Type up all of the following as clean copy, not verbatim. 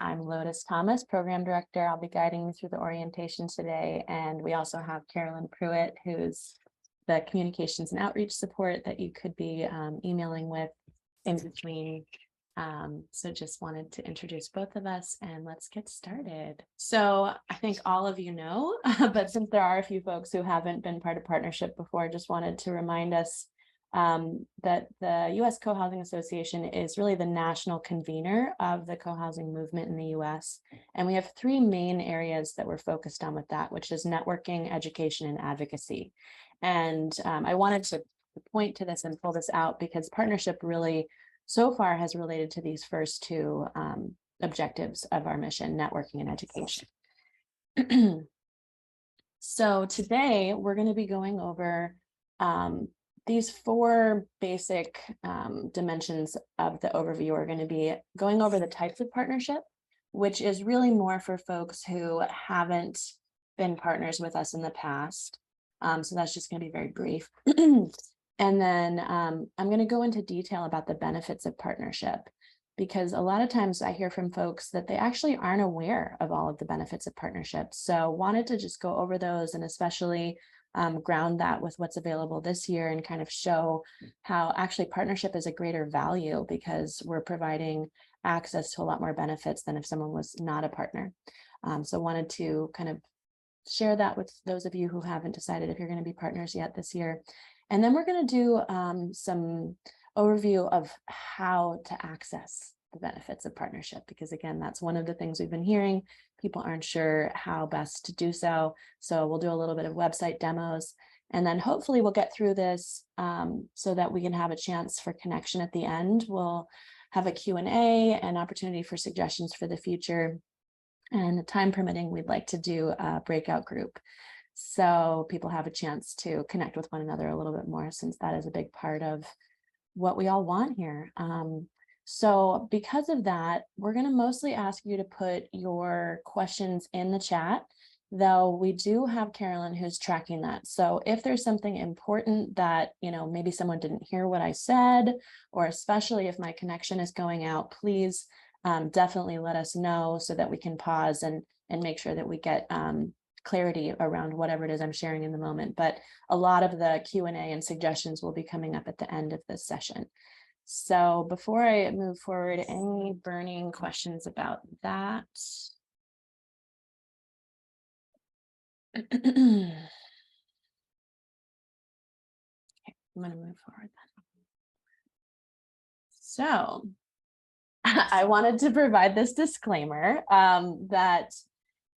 I'm Lotus Thomas, Program Director. I'll be guiding you through the orientation today. And we also have Carolyn Pruitt, who's the communications and outreach support that you could be emailing with in between. So just wanted to introduce both of us and let's get started. So I think all of you know, but since there are a few folks who haven't been part of partnership before, just wanted to remind us that the U.S. Co-housing Association is really the national convener of the co-housing movement in the U.S. And we have three main areas that we're focused on with that, which is networking, education, and advocacy. And I wanted to point to this and pull this out because partnership really so far has related to these first two objectives of our mission, networking and education. So today we're going to be going over these four basic dimensions of the overview. We're going to be going over the types of partnership, which is really more for folks who haven't been partners with us in the past. So that's just going to be very brief. And then I'm going to go into detail about the benefits of partnership, because a lot of times I hear from folks that they actually aren't aware of all of the benefits of partnership. So wanted to just go over those and especially ground that with what's available this year and kind of show how actually partnership is a greater value because we're providing access to a lot more benefits than if someone was not a partner. So wanted to kind of share that with those of you who haven't decided if you're going to be partners yet this year. And then we're going to do some overview of how to access the benefits of partnership, because again, that's one of the things we've been hearing. People aren't sure how best to do so. So we'll do a little bit of website demos, and then hopefully we'll get through this so that we can have a chance for connection at the end. We'll have a Q&A, an opportunity for suggestions for the future, and time permitting, we'd like to do a breakout group so people have a chance to connect with one another a little bit more, since that is a big part of what we all want here. So because of that, we're going to mostly ask you to put your questions in the chat, though we do have Carolyn who's tracking that. So if there's something important that, maybe someone didn't hear what I said, or especially if my connection is going out, please definitely let us know so that we can pause and make sure that we get clarity around whatever it is I'm sharing in the moment. But a lot of the Q&A and suggestions will be coming up at the end of this session. So before I move forward, any burning questions about that? Okay, I'm going to move forward then. So I wanted to provide this disclaimer that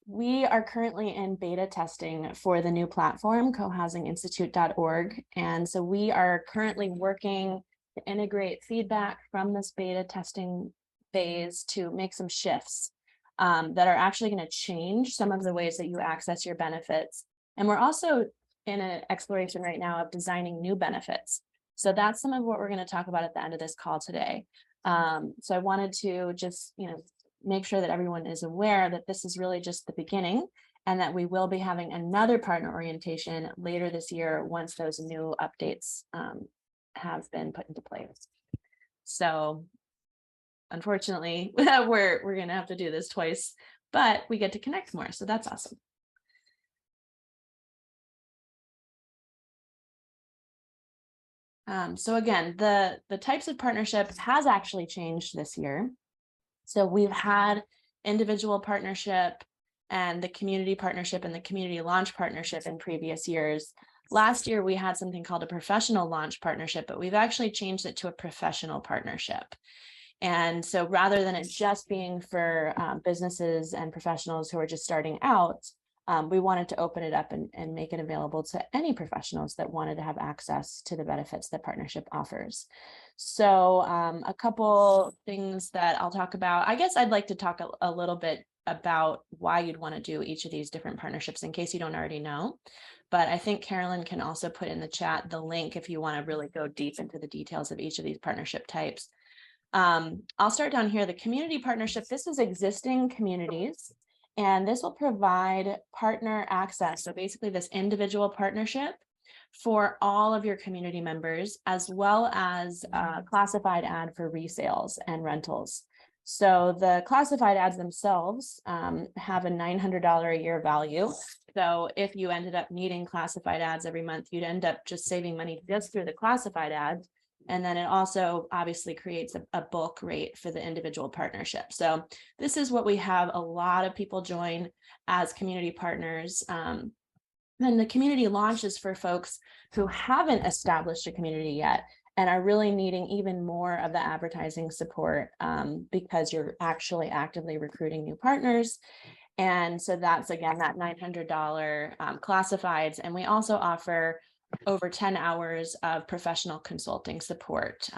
we are currently in beta testing for the new platform, cohousinginstitute.org. And so we are currently working to integrate feedback from this beta testing phase to make some shifts that are actually going to change some of the ways that you access your benefits. And we're also in an exploration right now of designing new benefits. So that's some of what we're going to talk about at the end of this call today. So I wanted to just, make sure that everyone is aware that this is really just the beginning, and that we will be having another partner orientation later this year once those new updates have been put into place. So unfortunately, we're going to have to do this twice, but we get to connect more. So that's awesome. So again, the types of partnerships has actually changed this year. So we've had individual partnership and the community partnership and the community launch partnership in previous years. Last year, we had something called a professional launch partnership, but we've actually changed it to a professional partnership. And so rather than it just being for businesses and professionals who are just starting out, we wanted to open it up and make it available to any professionals that wanted to have access to the benefits that partnership offers. So a couple things that I'll talk about. I guess I'd like to talk a little bit about why you'd want to do each of these different partnerships in case you don't already know. But I think Carolyn can also put in the chat the link if you want to really go deep into the details of each of these partnership types. I'll start down here. The community partnership, this is existing communities, and this will provide partner access. So basically this individual partnership for all of your community members, as well as a classified ad for resales and rentals. So the classified ads themselves have a $900 a year value. So if you ended up needing classified ads every month, you'd end up just saving money just through the classified ads. And then it also obviously creates a bulk rate for the individual partnership. So this is what we have a lot of people join as community partners. Then the community launch is for folks who haven't established a community yet and are really needing even more of the advertising support because you're actually actively recruiting new partners. And so that's, again, that $900 classifieds. And we also offer over 10 hours of professional consulting support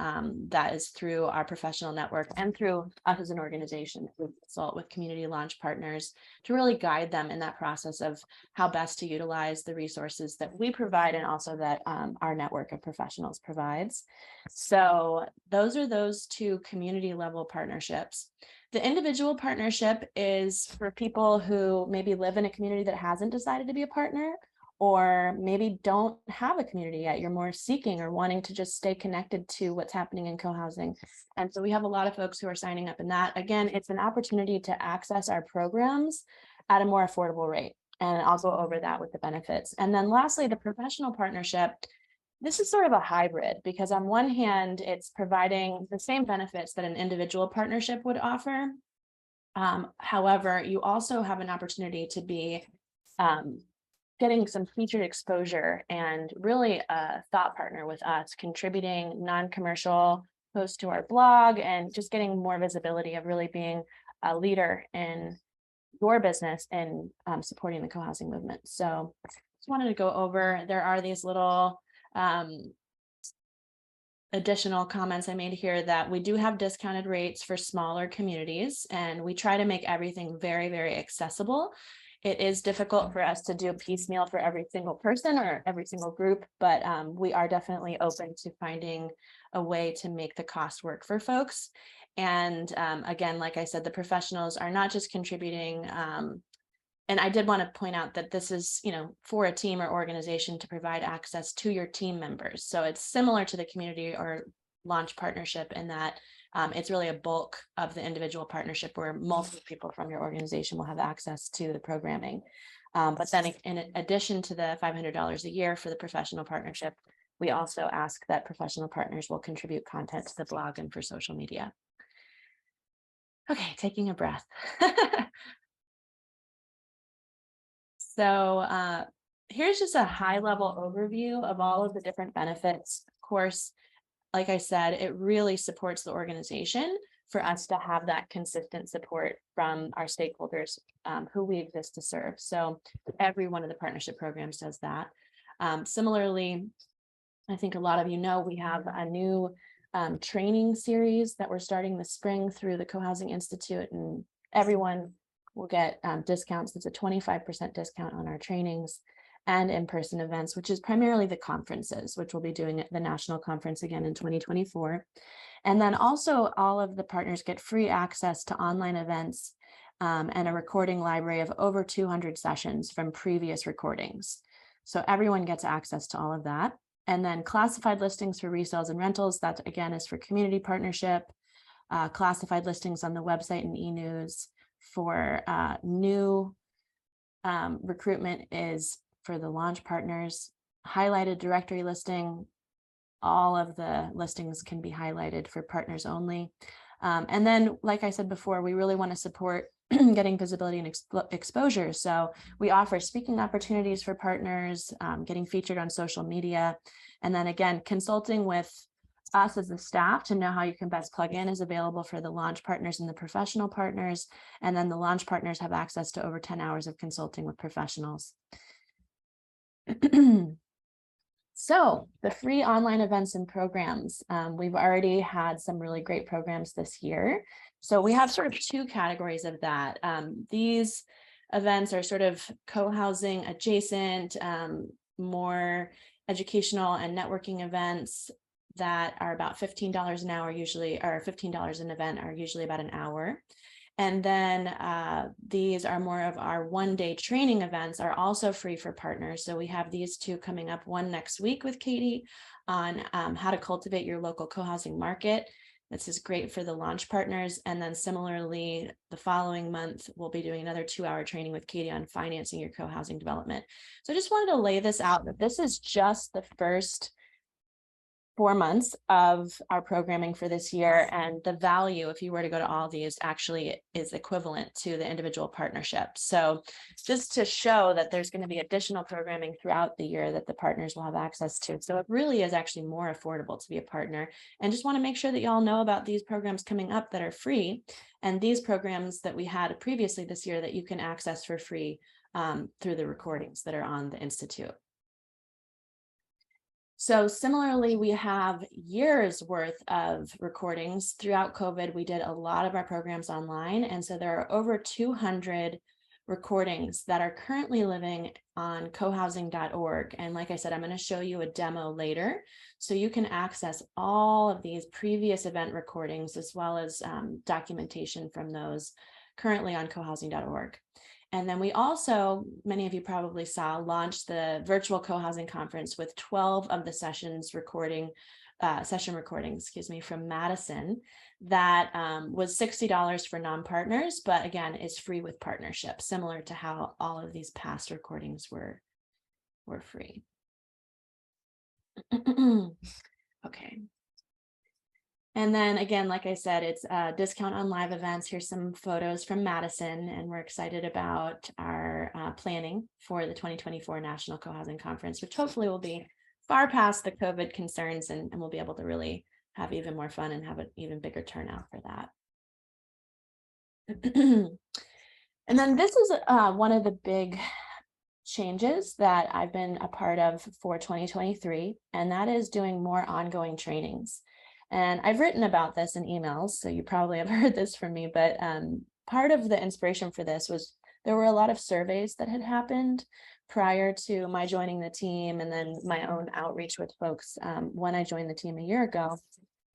that is through our professional network and through us as an organization. We consult with community launch partners to really guide them in that process of how best to utilize the resources that we provide and also that our network of professionals provides. So those are those two community level partnerships. The individual partnership is for people who maybe live in a community that hasn't decided to be a partner, or maybe don't have a community yet. You're more seeking or wanting to just stay connected to what's happening in co-housing. And so we have a lot of folks who are signing up in that. Again, it's an opportunity to access our programs at a more affordable rate. And I'll go over that with the benefits. And then lastly, the professional partnership. This is sort of a hybrid because on one hand, it's providing the same benefits that an individual partnership would offer. However, you also have an opportunity to be getting some featured exposure and really a thought partner with us, contributing non-commercial posts to our blog and just getting more visibility of really being a leader in your business and supporting the co-housing movement. So just wanted to go over, there are these little additional comments I made here that we do have discounted rates for smaller communities, and we try to make everything very, very accessible. It is difficult for us to do a piecemeal for every single person or every single group, but we are definitely open to finding a way to make the cost work for folks. And again, like I said, the professionals are not just contributing. And I did want to point out that this is, for a team or organization to provide access to your team members. So it's similar to the community or launch partnership in that it's really a bulk of the individual partnership where multiple people from your organization will have access to the programming. But then in addition to the $500 a year for the professional partnership, we also ask that professional partners will contribute content to the blog and for social media. Okay, taking a breath. So here's just a high level overview of all of the different benefits. Of course, like I said, it really supports the organization for us to have that consistent support from our stakeholders who we exist to serve. So every one of the partnership programs does that. Similarly, I think a lot of you know we have a new training series that we're starting this spring through the Co-Housing Institute, and everyone will get discounts. It's a 25% discount on our trainings and in-person events, which is primarily the conferences, which we'll be doing at the national conference again in 2024. And then also all of the partners get free access to online events and a recording library of over 200 sessions from previous recordings. So everyone gets access to all of that. And then classified listings for resales and rentals, that again is for community partnership, classified listings on the website and e-news. For new recruitment is for the launch partners, highlighted directory listing. All of the listings can be highlighted for partners only. And then, like I said before, we really want to support getting visibility and exposure. So we offer speaking opportunities for partners, getting featured on social media, and then again, consulting with us as the staff to know how you can best plug in is available for the launch partners and the professional partners. And then the launch partners have access to over 10 hours of consulting with professionals. So the free online events and programs, we've already had some really great programs this year. So we have sort of two categories of that. These events are sort of co-housing adjacent, more educational and networking events that are about $15 an hour usually, or $15 an event are usually about an hour. And then these are more of our one-day training events are also free for partners. So we have these two coming up, one next week with Katie on how to cultivate your local co-housing market. This is great for the launch partners. And then similarly, the following month, we'll be doing another 2-hour training with Katie on financing your co-housing development. So I just wanted to lay this out, that this is just the first 4 months of our programming for this year, and the value, if you were to go to all of these, actually is equivalent to the individual partnership. So just to show that there's going to be additional programming throughout the year that the partners will have access to. So it really is actually more affordable to be a partner, and just want to make sure that y'all know about these programs coming up that are free, and these programs that we had previously this year that you can access for free through the recordings that are on the Institute. So similarly, we have years worth of recordings. Throughout COVID, we did a lot of our programs online. And so there are over 200 recordings that are currently living on cohousing.org. And like I said, I'm going to show you a demo later, so you can access all of these previous event recordings as well as documentation from those currently on cohousing.org. And then we also, many of you probably saw, launched the virtual co-housing conference with 12 of the session recordings, from Madison. That was $60 for non-partners, but again, is free with partnership, similar to how all of these past recordings were free. Okay. And then again, like I said, it's a discount on live events. Here's some photos from Madison, and we're excited about our planning for the 2024 National Co-Housing Conference, which hopefully will be far past the COVID concerns, and we'll be able to really have even more fun and have an even bigger turnout for that. And then this is one of the big changes that I've been a part of for 2023, and that is doing more ongoing trainings. And I've written about this in emails, so you probably have heard this from me, but part of the inspiration for this was there were a lot of surveys that had happened prior to my joining the team, and then my own outreach with folks when I joined the team a year ago.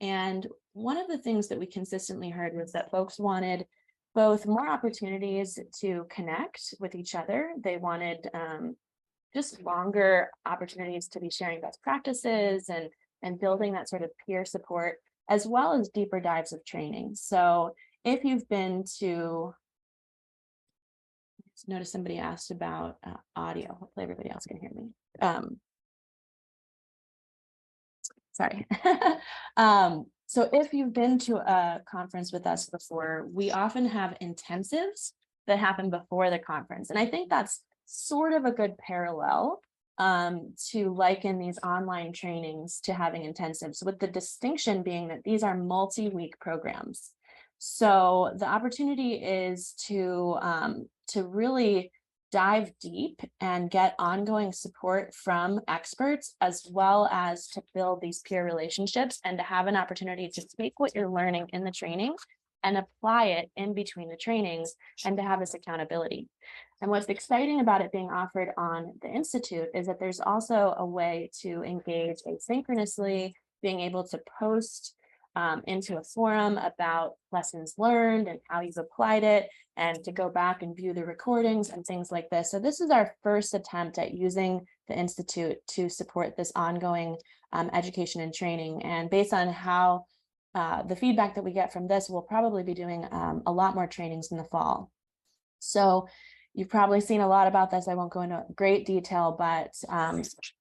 And one of the things that we consistently heard was that folks wanted both more opportunities to connect with each other. They wanted just longer opportunities to be sharing best practices and building that sort of peer support, as well as deeper dives of training. So if you've been to, notice somebody asked about audio. Hopefully everybody else can hear me. Sorry. So if you've been to a conference with us before, we often have intensives that happen before the conference. And I think that's sort of a good parallel to liken these online trainings to having intensives, with the distinction being that these are multi-week programs. So the opportunity is to really dive deep and get ongoing support from experts, as well as to build these peer relationships and to have an opportunity to take what you're learning in the training and apply it in between the trainings, and to have this accountability. And what's exciting about it being offered on the Institute is that there's also a way to engage asynchronously, being able to post into a forum about lessons learned and how you've applied it, and to go back and view the recordings and things like this. So this is our first attempt at using the Institute to support this ongoing education and training. And based on how the feedback that we get from this, we'll probably be doing a lot more trainings in the fall. So you've probably seen a lot about this. I won't go into great detail, but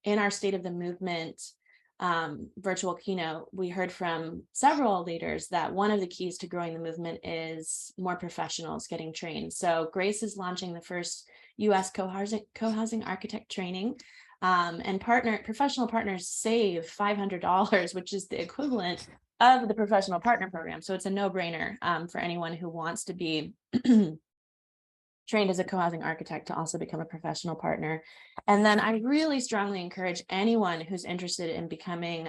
in our State of the Movement virtual keynote, we heard from several leaders that one of the keys to growing the movement is more professionals getting trained. So Grace is launching the first U.S. co-housing architect training, and professional partners save $500, which is the equivalent of the professional partner program. So it's a no-brainer for anyone who wants to be trained as a co-housing architect to also become a professional partner. And then I really strongly encourage anyone who's interested in becoming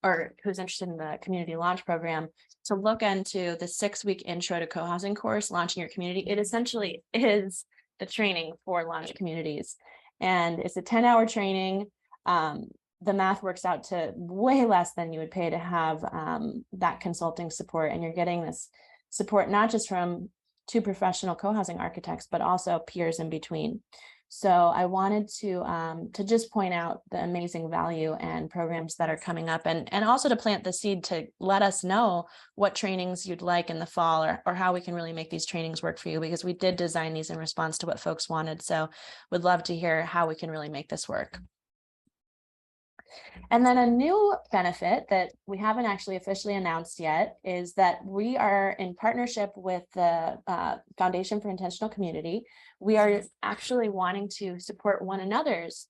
or who's interested in the community launch program to look into the 6-week intro to co-housing course, Launching Your Community. It essentially is the training for launch communities. And it's a 10-hour training. The math works out to way less than you would pay to have that consulting support. And you're getting this support not just from 2 professional co-housing architects, but also peers in between. So I wanted to just point out the amazing value and programs that are coming up, and also to plant the seed to let us know what trainings you'd like in the fall, or how we can really make these trainings work for you, because we did design these in response to what folks wanted. So would love to hear how we can really make this work. And then a new benefit that we haven't actually officially announced yet is that we are in partnership with the Foundation for Intentional Community. We are actually wanting to support one another's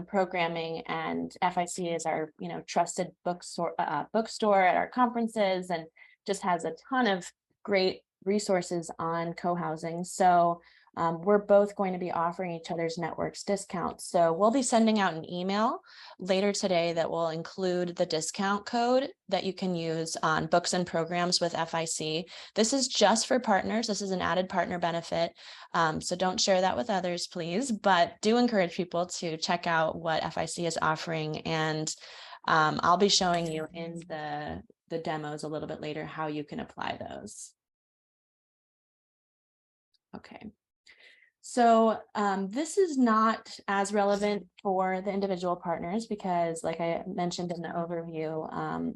programming, and FIC is our trusted bookstore at our conferences, and just has a ton of great resources on co-housing. So we're both going to be offering each other's networks discounts. So we'll be sending out an email later today that will include the discount code that you can use on books and programs with FIC. This is just for partners. This is an added partner benefit. So don't share that with others, please, but do encourage people to check out what FIC is offering. And I'll be showing you in the demos a little bit later how you can apply those. Okay. So this is not as relevant for the individual partners because, like I mentioned in the overview,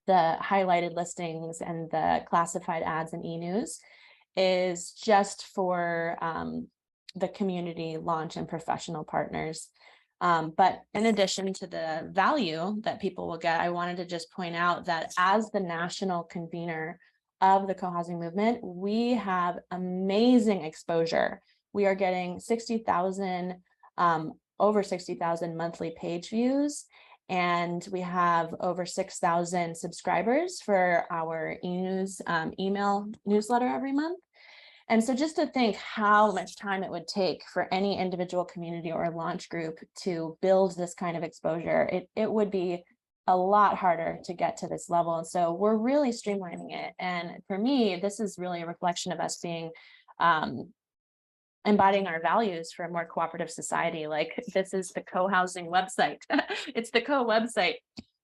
the highlighted listings and the classified ads and e-news is just for the community launch and professional partners. But in addition to the value that people will get, I wanted to just point out that as the national convener of the co-housing movement, we have amazing exposure. We are getting 60,000, over 60,000 monthly page views, and we have over 6,000 subscribers for our e-news email newsletter every month. And so just to think how much time it would take for any individual community or launch group to build this kind of exposure, it would be a lot harder to get to this level. And so we're really streamlining it. And for me, this is really a reflection of us being embodying our values for a more cooperative society. Like, this is the co-housing website. It's the co-website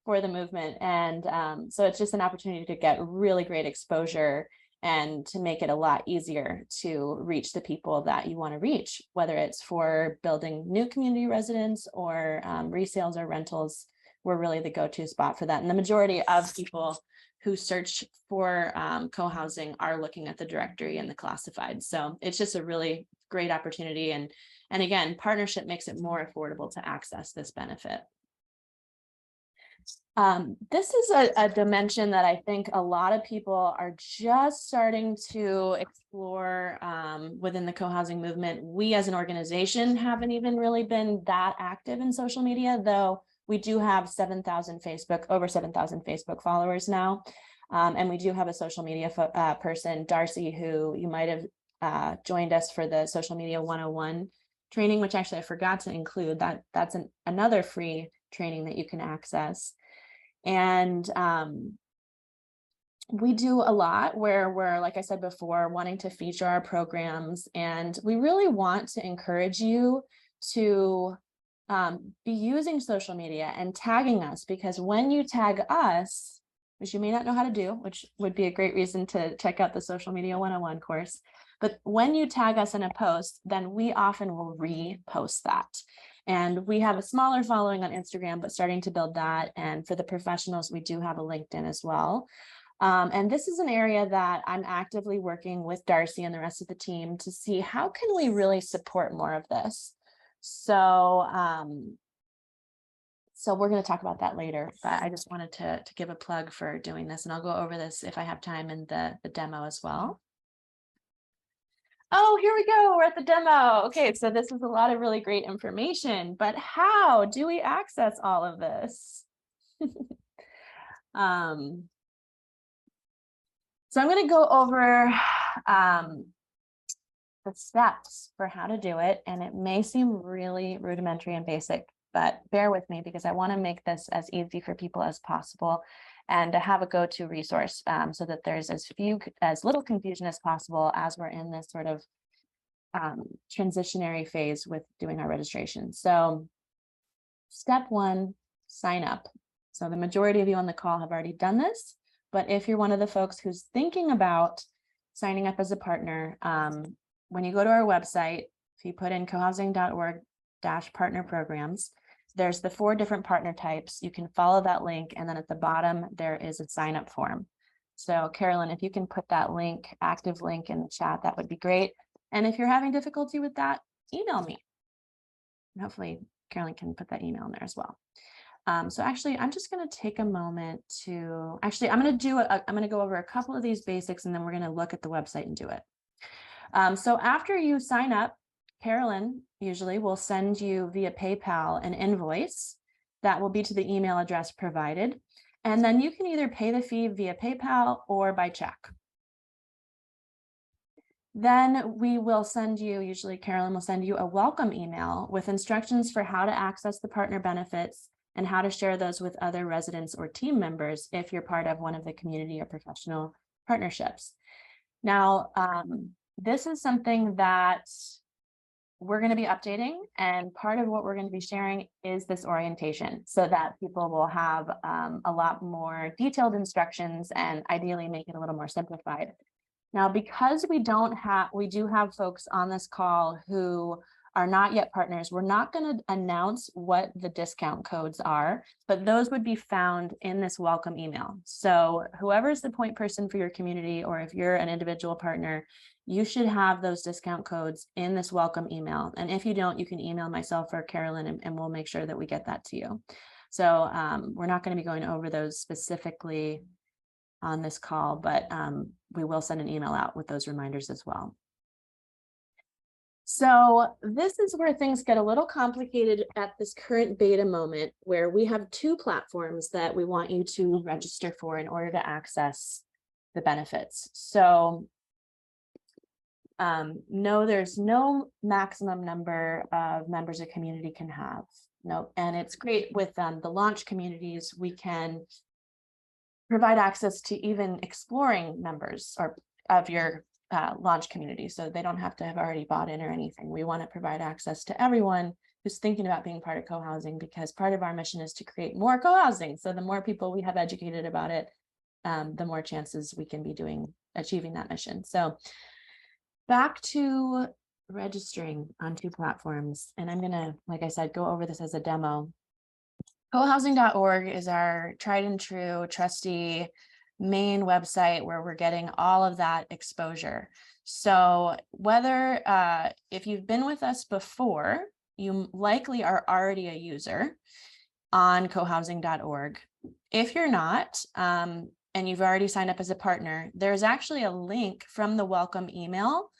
for the movement. And so it's just an opportunity to get really great exposure and to make it a lot easier to reach the people that you want to reach, whether it's for building new community residents or resales or rentals. We're really the go-to spot for that. And the majority of people who search for co-housing are looking at the directory and the classified. So it's just a really great opportunity. And again, partnership makes it more affordable to access this benefit. This is a dimension that I think a lot of people are just starting to explore within the co-housing movement. We as an organization haven't even really been that active in social media, though we do have over 7,000 Facebook followers now. And we do have a social media person, Darcy, who you might have joined us for the Social Media 101 training, which actually I forgot to include. That's another free training that you can access. And we do a lot where we're, like I said before, wanting to feature our programs. And we really want to encourage you to be using social media and tagging us, because when you tag us, which you may not know how to do, which would be a great reason to check out the Social Media 101 course. But when you tag us in a post, then we often will repost that. And we have a smaller following on Instagram, but starting to build that. And for the professionals, we do have a LinkedIn as well. And this is an area that I'm actively working with Darcy and the rest of the team to see how can we really support more of this. So we're going to talk about that later, but I just wanted to give a plug for doing this, and I'll go over this if I have time in the demo as well. Oh, here we go. We're at the demo. Okay, so this is a lot of really great information, but how do we access all of this? So I'm going to go over the steps for how to do it, and it may seem really rudimentary and basic, but bear with me because I want to make this as easy for people as possible and to have a go-to resource so that there's as little confusion as possible as we're in this sort of transitionary phase with doing our registration. So step one, sign up. So the majority of you on the call have already done this, but if you're one of the folks who's thinking about signing up as a partner, when you go to our website, if you put in cohousing.org/partner programs, there's the 4 different partner types. You can follow that link, and then at the bottom, there is a sign up form. So Carolyn, if you can put that link, active link in the chat, that would be great. And if you're having difficulty with that, email me. And hopefully Carolyn can put that email in there as well. So actually, I'm just going to take a moment to, actually, I'm going to go over a couple of these basics, and then we're going to look at the website and do it. So after you sign up, Carolyn usually will send you via PayPal an invoice that will be to the email address provided. And then you can either pay the fee via PayPal or by check. Then we will send you, usually Carolyn will send you a welcome email with instructions for how to access the partner benefits and how to share those with other residents or team members if you're part of one of the community or professional partnerships. Now, this is something that we're going to be updating, and part of what we're going to be sharing is this orientation so that people will have a lot more detailed instructions and ideally make it a little more simplified. Now, because we do have folks on this call who are not yet partners, we're not going to announce what the discount codes are, but those would be found in this welcome email. So whoever's the point person for your community, or if you're an individual partner, you should have those discount codes in this welcome email. And if you don't, you can email myself or Carolyn, and we'll make sure that we get that to you. So we're not going to be going over those specifically on this call, but we will send an email out with those reminders as well. So this is where things get a little complicated at this current beta moment, where we have 2 platforms that we want you to register for in order to access the benefits. So no, there's no maximum number of members a community can have. No, and it's great with the launch communities. We can provide access to even exploring members or of your launch community, so they don't have to have already bought in or anything. We want to provide access to everyone who's thinking about being part of co-housing, because part of our mission is to create more co-housing. So the more people we have educated about it, the more chances we can be achieving that mission. So back to registering on 2 platforms, and I'm gonna, like I said, go over this as a demo. Cohousing.org is our tried and true, trusty main website where we're getting all of that exposure. So whether if you've been with us before, you likely are already a user on cohousing.org. If you're not, and you've already signed up as a partner, there's actually a link from the welcome email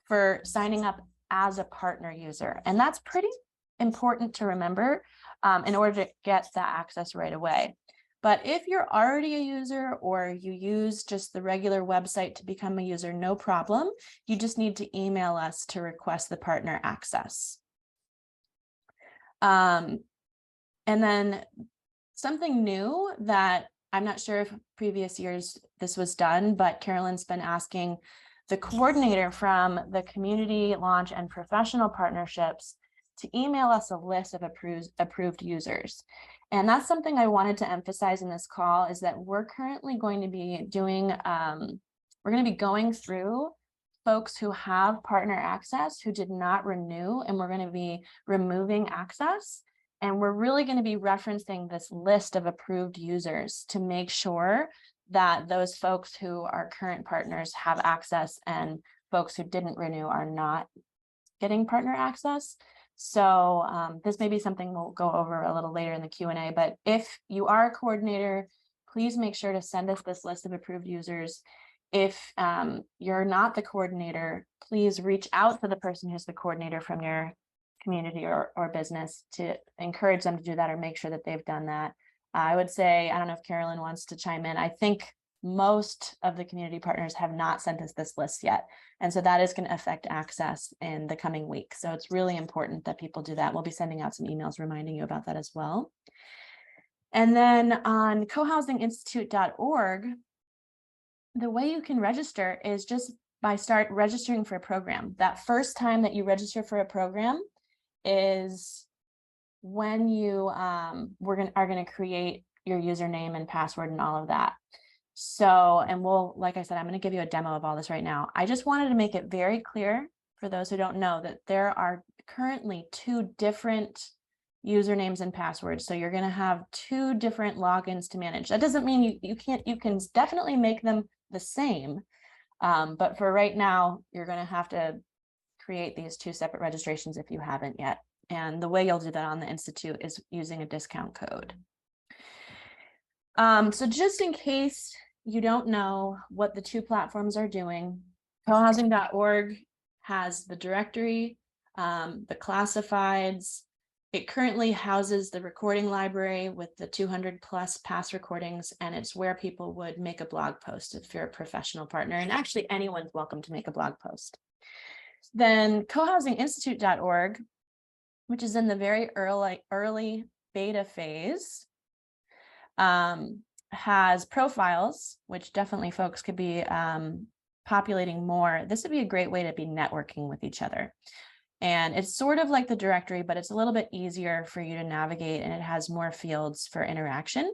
for signing up as a partner user. And that's pretty important to remember in order to get that access right away. But if you're already a user, or you use just the regular website to become a user, no problem. You just need to email us to request the partner access. And then something new that I'm not sure if previous years this was done, but Carolyn's been asking the coordinator from the community launch and professional partnerships to email us a list of approved users. And that's something I wanted to emphasize in this call, is that we're currently going to be doing, we're going to be going through folks who have partner access who did not renew, and we're going to be removing access. And we're really going to be referencing this list of approved users to make sure that those folks who are current partners have access, and folks who didn't renew are not getting partner access. So this may be something we'll go over a little later in the Q&A, but if you are a coordinator, please make sure to send us this list of approved users. If you're not the coordinator, please reach out to the person who's the coordinator from your community or business to encourage them to do that, or make sure that they've done that. I would say, I don't know if Carolyn wants to chime in. I think most of the community partners have not sent us this list yet. And so that is going to affect access in the coming week. So it's really important that people do that. We'll be sending out some emails reminding you about that as well. And then on cohousinginstitute.org, the way you can register is just by registering for a program. That first time that you register for a program is when you are going to create your username and password and all of that. So, and like I said, I'm going to give you a demo of all this right now. I just wanted to make it very clear for those who don't know, that there are currently 2 different usernames and passwords. So you're going to have 2 different logins to manage. That doesn't mean you can definitely make them the same. But for right now, you're going to have to create these 2 separate registrations if you haven't yet. And the way you'll do that on the Institute is using a discount code. So just in case you don't know what the 2 platforms are doing, cohousing.org has the directory, the classifieds. It currently houses the recording library with the 200 plus past recordings, and it's where people would make a blog post if you're a professional partner, and actually anyone's welcome to make a blog post. Then cohousinginstitute.org, which is in the very early beta phase, has profiles, which definitely folks could be populating more. This would be a great way to be networking with each other. And it's sort of like the directory, but it's a little bit easier for you to navigate, and it has more fields for interaction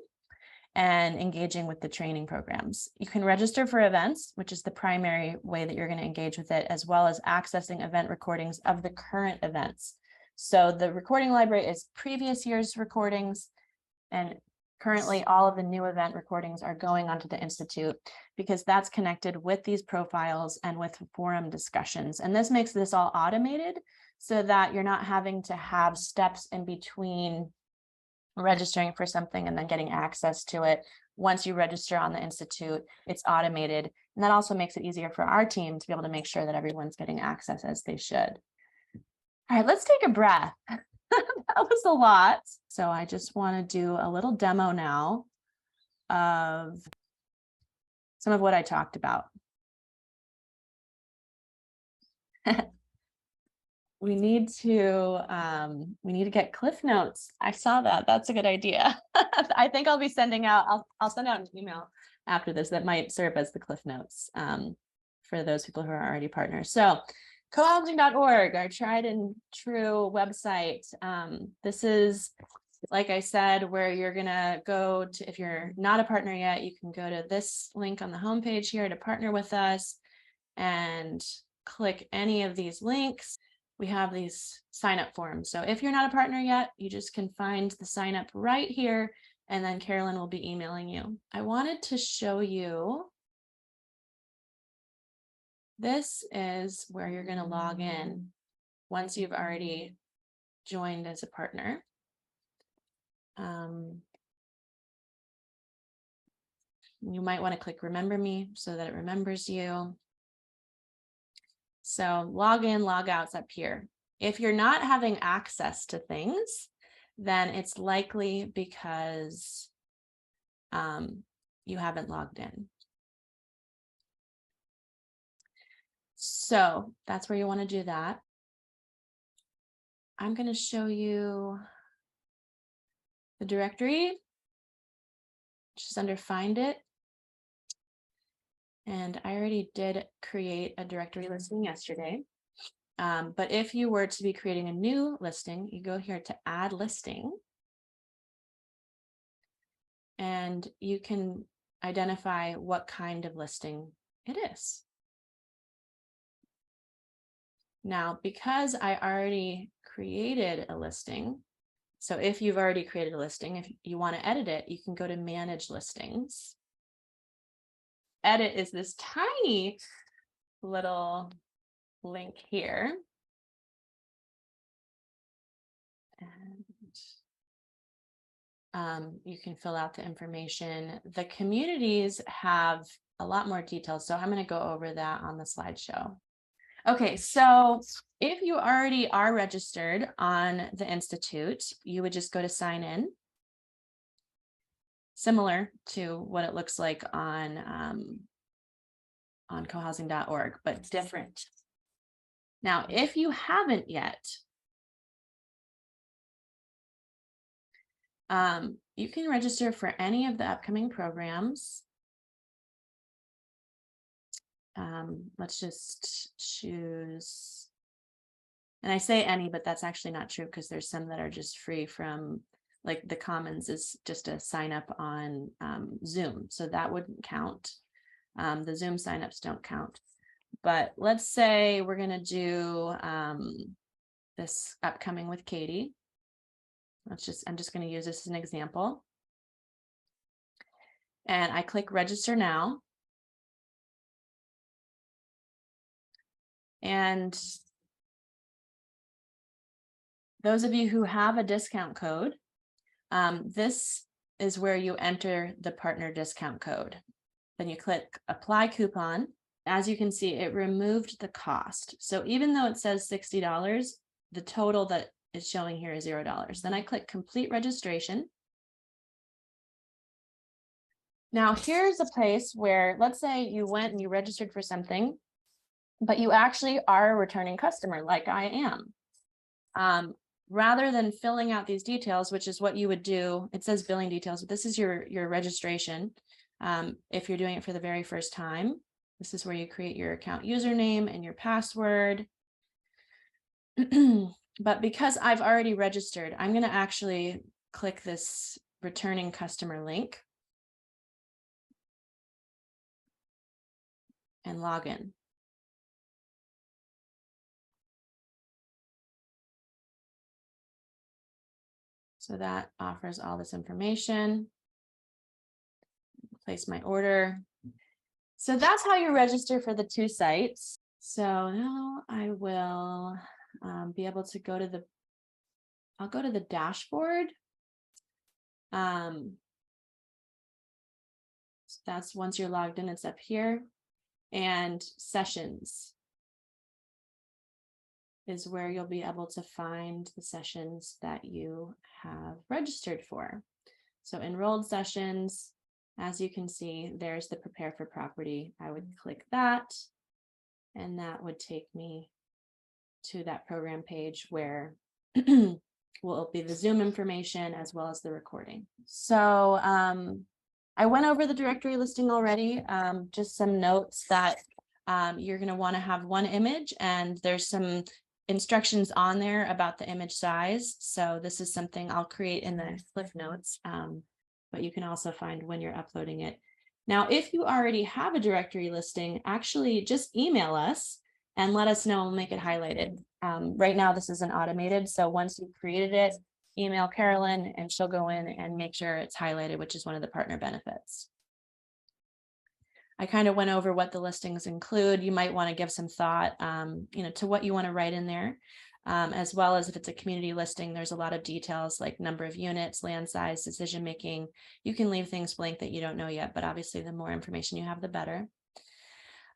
and engaging with the training programs. You can register for events, which is the primary way that you're going to engage with it, as well as accessing event recordings of the current events. So the recording library is previous year's recordings, and currently all of the new event recordings are going onto the Institute because that's connected with these profiles and with forum discussions. And this makes this all automated so that you're not having to have steps in between registering for something and then getting access to it. Once you register on the Institute, it's automated. And that also makes it easier for our team to be able to make sure that everyone's getting access as they should. All right, let's take a breath. That was a lot. So I just want to do a little demo now of some of what I talked about. We need to get Cliff Notes. I saw that. That's a good idea. I think I'll be sending out, I'll send out an email after this that might serve as the Cliff Notes for those people who are already partners. So cohousing.org, our tried and true website. This is, like I said, where you're gonna go to, if you're not a partner yet, you can go to this link on the homepage here to partner with us and click any of these links. We have these sign up forms. So if you're not a partner yet, you just can find the sign up right here, and then Carolyn will be emailing you. I wanted to show you, this is where you're going to log in once you've already joined as a partner. You might want to click remember me so that it remembers you. So log in, log out's up here. If you're not having access to things, then it's likely because you haven't logged in. So that's where you want to do that. I'm going to show you the directory, which is under Find It. And I already did create a directory listing yesterday. But if you were to be creating a new listing, you go here to Add Listing. And you can identify what kind of listing it is. Now, because I already created a listing, so if you've already created a listing, if you want to edit it, you can go to Manage Listings. Edit is this tiny little link here. And you can fill out the information. The communities have a lot more details, so I'm going to go over that on the slideshow. Okay, so if you already are registered on the Institute, you would just go to sign in. Similar to what it looks like on cohousing.org, but different. Now, if you haven't yet, you can register for any of the upcoming programs. Let's just choose, and I say any, but that's actually not true because there's some that are just free from, like the Commons is just a sign up on Zoom, so that wouldn't count. The Zoom signups don't count, But let's say we're going to do this upcoming with Katie. I'm just going to use this as an example. And I click register now. And those of you who have a discount code, this is where you enter the partner discount code. Then you click apply coupon. As you can see, it removed the cost. So even though it says $60, the total that is showing here is $0. Then I click complete registration. Now here's a place where, let's say you went and you registered for something, but you actually are a returning customer like I am. Rather than filling out these details, which is what you would do, it says billing details, but this is your registration. If you're doing it for the very first time, this is where you create your account username and your password. But because I've already registered, I'm going to actually click this returning customer link and log in. So that offers all this information. Place my order. So that's how you register for the two sites. So now I will be able to go to I'll go to the dashboard. So that's once you're logged in, it's up here. And sessions is where you'll be able to find the sessions that you have registered for. So enrolled sessions, as you can see, there's the prepare for property. I would click that, and that would take me to that program page where will be the Zoom information as well as the recording. So I went over the directory listing already. Just some notes that you're going to want to have one image, and there's some instructions on there about the image size. So this is something I'll create in the cliff notes, but you can also find when you're uploading it. Now, if you already have a directory listing, actually just email us and let us know, and we'll make it highlighted. Right now, this isn't automated. So once you've created it, email Carolyn and she'll go in and make sure it's highlighted, which is one of the partner benefits. I kind of went over what the listings include. You might want to give some thought, to what you want to write in there, as well as if it's a community listing, there's a lot of details like number of units, land size, decision making. You can leave things blank that you don't know yet, but obviously the more information you have, the better.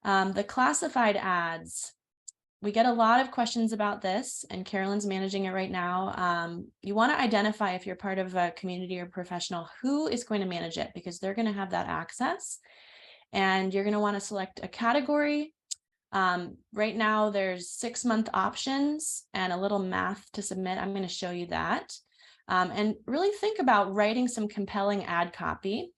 The classified ads. We get a lot of questions about this, and Carolyn's managing it right now. You want to identify, if you're part of a community or professional, who is going to manage it, because they're going to have that access. And you're going to want to select a category. Right now, there's 6-month options and a little math to submit. I'm going to show you that. And really think about writing some compelling ad copy.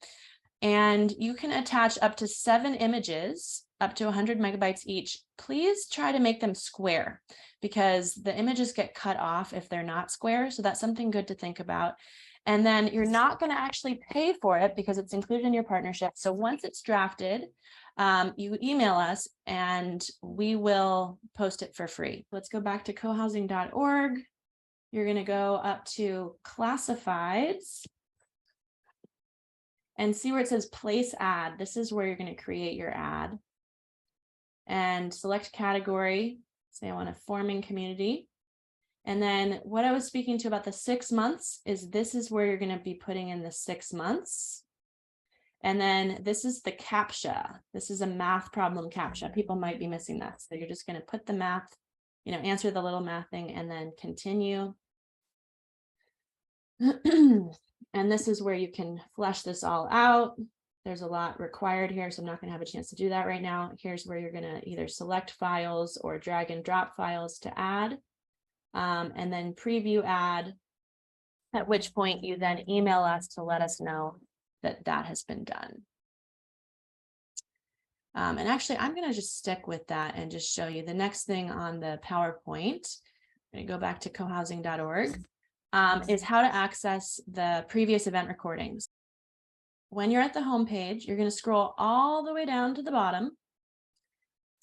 And you can attach up to 7 images, up to 100 megabytes each. Please try to make them square, because the images get cut off if they're not square. So that's something good to think about. And then you're not going to actually pay for it because it's included in your partnership. So once it's drafted, you email us and we will post it for free. Let's go back to cohousing.org. You're going to go up to classifieds and see where it says place ad. This is where you're going to create your ad. And select category. Say I want a forming community. And then what I was speaking to about the 6 months is this is where you're going to be putting in the 6 months. And then this is the CAPTCHA. This is a math problem CAPTCHA. People might be missing that. So you're just going to put the math, answer the little math thing and then continue. And this is where you can flesh this all out. There's a lot required here, so I'm not going to have a chance to do that right now. Here's where you're going to either select files or drag and drop files to add. And then preview ad, at which point you then email us to let us know that that has been done. And actually, I'm going to just stick with that and just show you the next thing on the PowerPoint. I'm going to go back to cohousing.org, is how to access the previous event recordings. When you're at the home page, you're going to scroll all the way down to the bottom.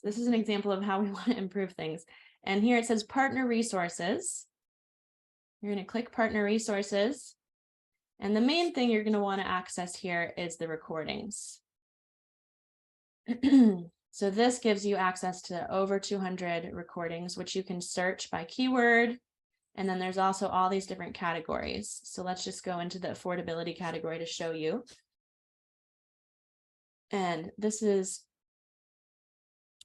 This is an example of how we want to improve things. And here it says partner resources. You're going to click partner resources. And the main thing you're going to want to access here is the recordings. So this gives you access to over 200 recordings, which you can search by keyword. And then there's also all these different categories. So let's just go into the affordability category to show you. And this is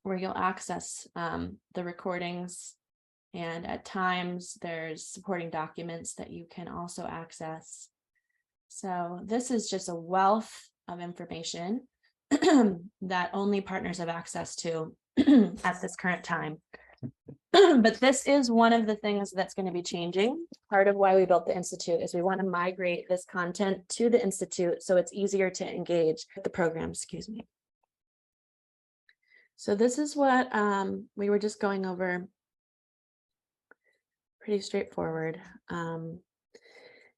where you'll access the recordings. And at times there's supporting documents that you can also access. So this is just a wealth of information that only partners have access to at this current time. But this is one of the things that's going to be changing. Part of why we built the Institute is we want to migrate this content to the Institute so it's easier to engage with the program, excuse me. So this is what we were just going over. Pretty straightforward.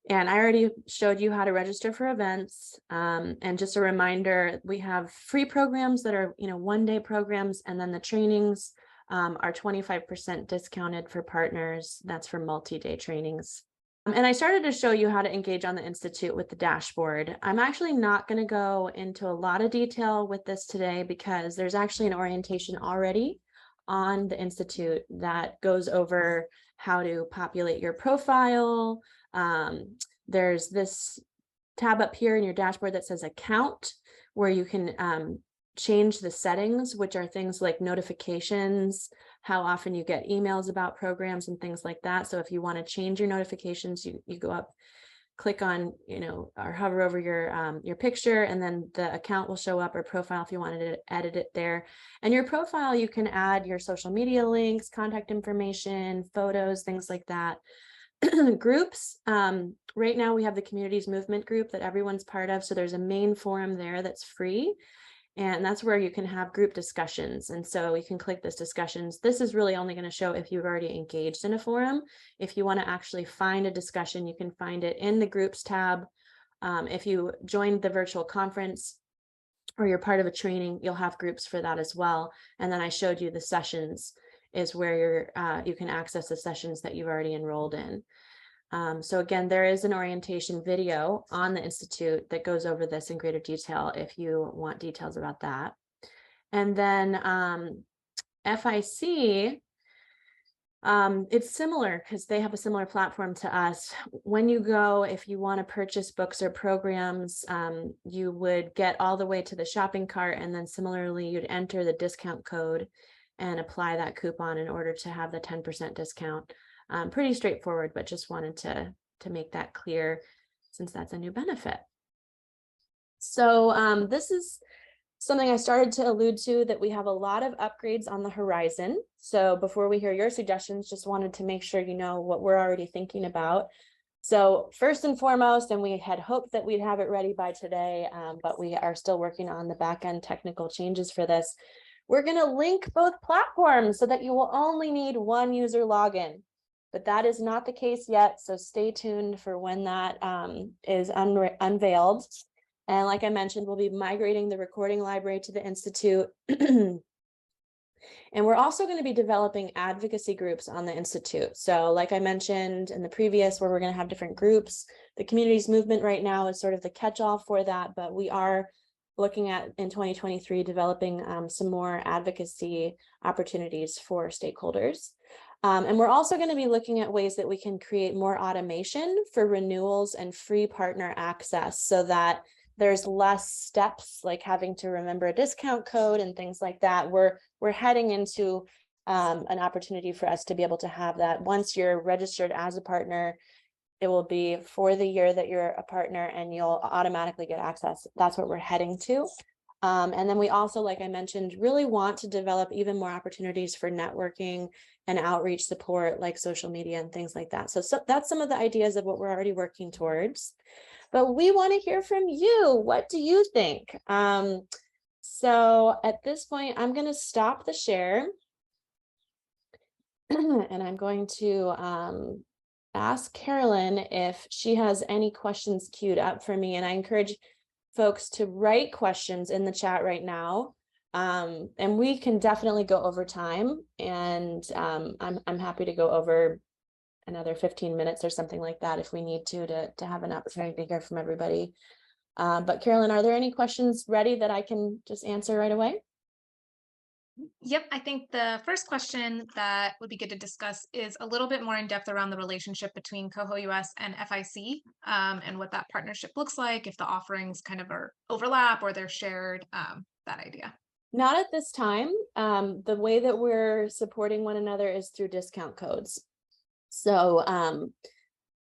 And I already showed you how to register for events. And just a reminder, we have free programs that are, one-day programs, and then the trainings are 25% discounted for partners. That's for multi-day trainings. And I started to show you how to engage on the Institute with the dashboard. I'm actually not going to go into a lot of detail with this today because there's actually an orientation already on the Institute that goes over how to populate your profile. There's this tab up here in your dashboard that says account, where you can change the settings, which are things like notifications, how often you get emails about programs and things like that. So if you want to change your notifications, you go up, click on, or hover over your picture, and then the account will show up, or profile if you wanted to edit it there. And your profile, you can add your social media links, contact information, photos, things like that. Groups, right now we have the communities movement group that everyone's part of. So there's a main forum there that's free. And that's where you can have group discussions. And so you can click this discussions. This is really only going to show if you've already engaged in a forum. If you want to actually find a discussion, you can find it in the groups tab. If you joined the virtual conference or you're part of a training, you'll have groups for that as well. And then I showed you the sessions is where you can access the sessions that you've already enrolled in. So again, there is an orientation video on the Institute that goes over this in greater detail if you want details about that. And then FIC, it's similar because they have a similar platform to us. When you go, if you want to purchase books or programs, you would get all the way to the shopping cart, and then similarly, you'd enter the discount code and apply that coupon in order to have the 10% discount. Pretty straightforward, but just wanted to make that clear since that's a new benefit. So this is something I started to allude to, that we have a lot of upgrades on the horizon. So before we hear your suggestions, just wanted to make sure you know what we're already thinking about. So first and foremost, and we had hoped that we'd have it ready by today, but we are still working on the back-end technical changes for this. We're going to link both platforms so that you will only need one user login. But that is not the case yet, so stay tuned for when that is unveiled. And like I mentioned, we'll be migrating the recording library to the Institute. And we're also going to be developing advocacy groups on the Institute. So like I mentioned in the previous, where we're going to have different groups, the communities movement right now is sort of the catch-all for that, but we are looking at in 2023 developing some more advocacy opportunities for stakeholders. And we're also going to be looking at ways that we can create more automation for renewals and free partner access so that there's less steps like having to remember a discount code and things like that. We're heading into an opportunity for us to be able to have that. Once you're registered as a partner, it will be for the year that you're a partner and you'll automatically get access. That's what we're heading to. And then we also, like I mentioned, really want to develop even more opportunities for networking and outreach support like social media and things like that. So that's some of the ideas of what we're already working towards. But we want to hear from you. What do you think? So at this point, I'm going to stop the share. And I'm going to ask Carolyn if she has any questions queued up for me. And I encourage folks to write questions in the chat right now. And we can definitely go over time, and I'm happy to go over another 15 minutes or something like that if we need to have an opportunity to hear from everybody. But Carolyn, are there any questions ready that I can just answer right away? Yep, I think the first question that would be good to discuss is a little bit more in depth around the relationship between Coho US and FIC, and what that partnership looks like, if the offerings kind of are overlap or they're shared, that idea. Not at this time. The way that we're supporting one another is through discount codes. So,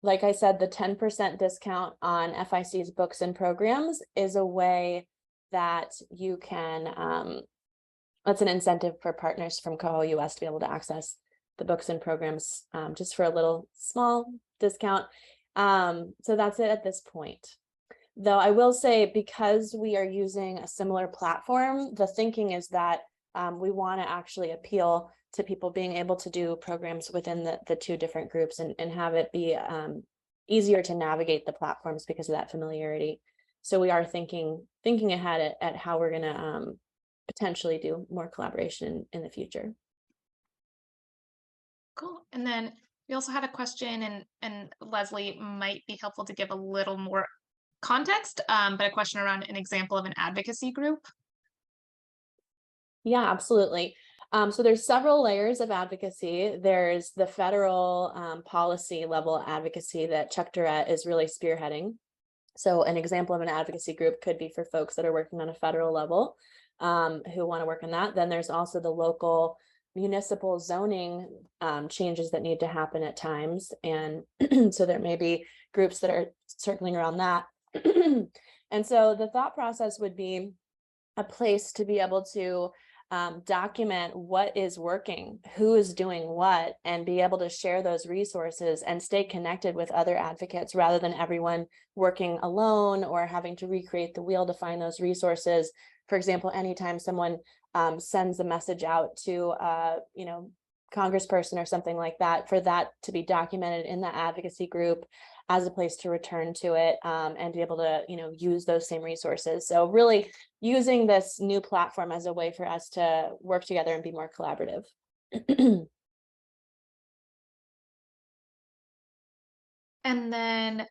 like I said, the 10% discount on FIC's books and programs is a way that you can, that's an incentive for partners from Coho US to be able to access the books and programs, just for a little small discount. So that's it at this point. Though I will say, because we are using a similar platform, the thinking is that we want to actually appeal to people being able to do programs within the two different groups, and have it be easier to navigate the platforms because of that familiarity. So we are thinking ahead at how we're going to potentially do more collaboration in the future. Cool. And then we also had a question, and Leslie might be helpful to give a little more context, but a question around an example of an advocacy group. Yeah, absolutely. So there's several layers of advocacy. There's the federal policy level advocacy that Chuck Durrett is really spearheading. So an example of an advocacy group could be for folks that are working on a federal level, who want to work on that. Then there's also the local municipal zoning changes that need to happen at times. And so there may be groups that are circling around that. And so the thought process would be a place to be able to document what is working, who is doing what, and be able to share those resources and stay connected with other advocates rather than everyone working alone or having to recreate the wheel to find those resources. For example, anytime someone sends a message out to congressperson or something like that, for that to be documented in the advocacy group as a place to return to it, and be able to use those same resources. So really using this new platform as a way for us to work together and be more collaborative. And then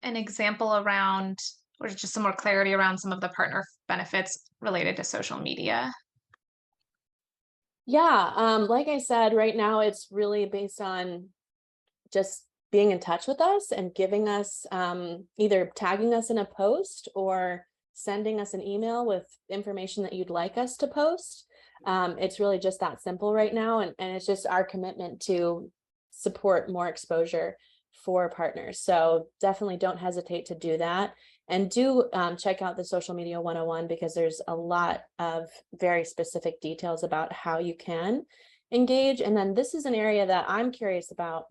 an example around, or just some more clarity around some of the partner benefits related to social media. Yeah, like I said, right now it's really based on just being in touch with us and giving us, either tagging us in a post or sending us an email with information that you'd like us to post. It's really just that simple right now. And it's just our commitment to support more exposure for partners. So definitely don't hesitate to do that. And do check out the Social Media 101, because there's a lot of very specific details about how you can engage. And then this is an area that I'm curious about.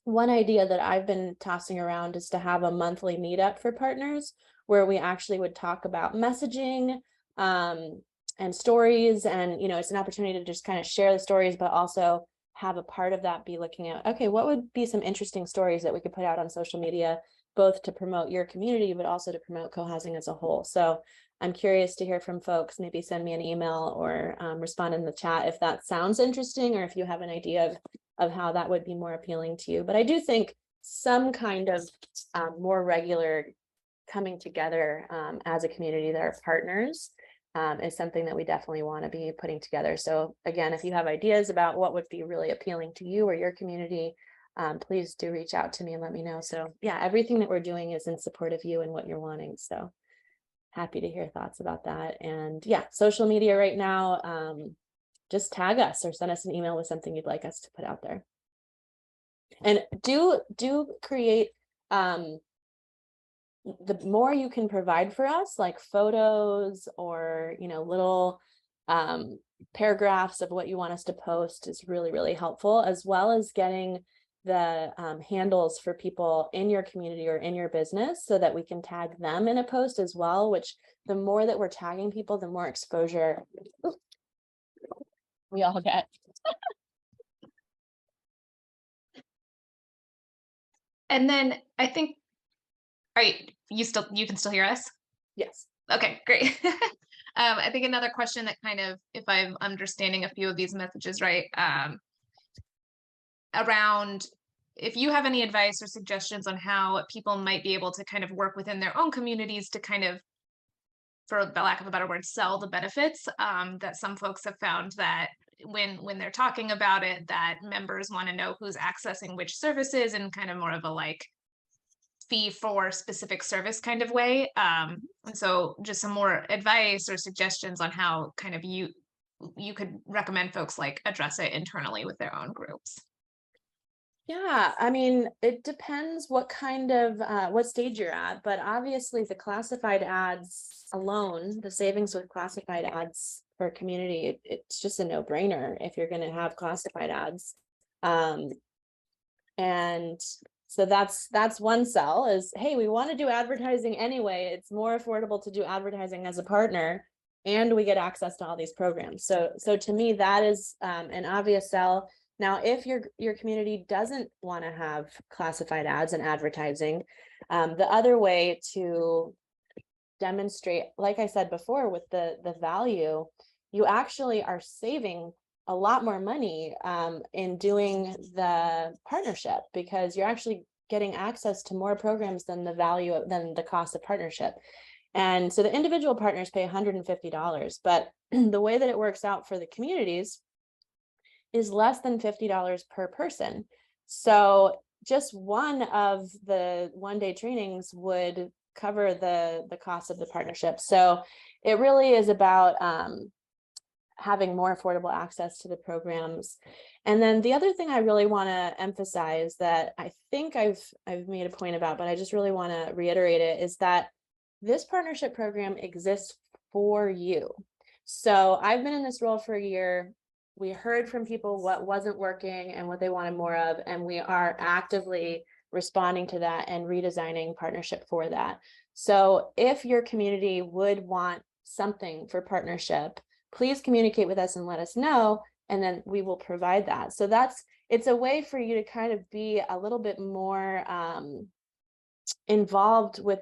One idea that I've been tossing around is to have a monthly meetup for partners where we actually would talk about messaging, and stories. And, it's an opportunity to just kind of share the stories, but also have a part of that be looking at, okay, what would be some interesting stories that we could put out on social media, both to promote your community, but also to promote co-housing as a whole. So I'm curious to hear from folks. Maybe send me an email or respond in the chat if that sounds interesting, or if you have an idea of how that would be more appealing to you. But I do think some kind of more regular coming together as a community that are partners is something that we definitely want to be putting together. So again, if you have ideas about what would be really appealing to you or your community, please do reach out to me and let me know. So yeah, everything that we're doing is in support of you and what you're wanting. So happy to hear thoughts about that. And yeah, social media right now, just tag us or send us an email with something you'd like us to put out there. And do create, the more you can provide for us, like photos or little paragraphs of what you want us to post, is really, really helpful, as well as getting the handles for people in your community or in your business so that we can tag them in a post as well, which the more that we're tagging people, the more exposure we all get. And then I think, all right, you can still hear us? Yes. Okay, great. I think another question that kind of, if I'm understanding a few of these messages right, around if you have any advice or suggestions on how people might be able to kind of work within their own communities to kind of, for the lack of a better word, sell the benefits, that some folks have found that when they're talking about it, that members want to know who's accessing which services in kind of more of a like fee for specific service kind of way. And so just some more advice or suggestions on how kind of you could recommend folks like address it internally with their own groups. Yeah, I mean, it depends what kind of what stage you're at, but obviously the classified ads alone, the savings with classified ads for a community, it's just a no-brainer if you're going to have classified ads. Um, and so that's one sell is, hey, we want to do advertising anyway. It's more affordable to do advertising as a partner, and we get access to all these programs. So to me, that is an obvious sell. Now, if your community doesn't want to have classified ads and advertising, the other way to demonstrate, like I said before, with the value, you actually are saving a lot more money in doing the partnership, because you're actually getting access to more programs than the cost of partnership. And so the individual partners pay $150, but the way that it works out for the communities is less than $50 per person. So just one of the one-day trainings would cover the cost of the partnership. So it really is about having more affordable access to the programs. And then the other thing I really want to emphasize that I think I've made a point about, but I just really want to reiterate it, is that this partnership program exists for you. So I've been in this role for a year. We heard from people what wasn't working and what they wanted more of, and we are actively responding to that and redesigning partnership for that. So if your community would want something for partnership, please communicate with us and let us know, and then we will provide that. So it's a way for you to kind of be a little bit more involved with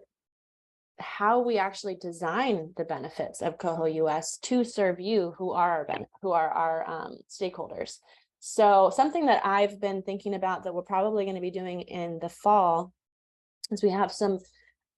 how we actually design the benefits of Coho US to serve you, who are our stakeholders. So something that I've been thinking about that we're probably going to be doing in the fall is we have some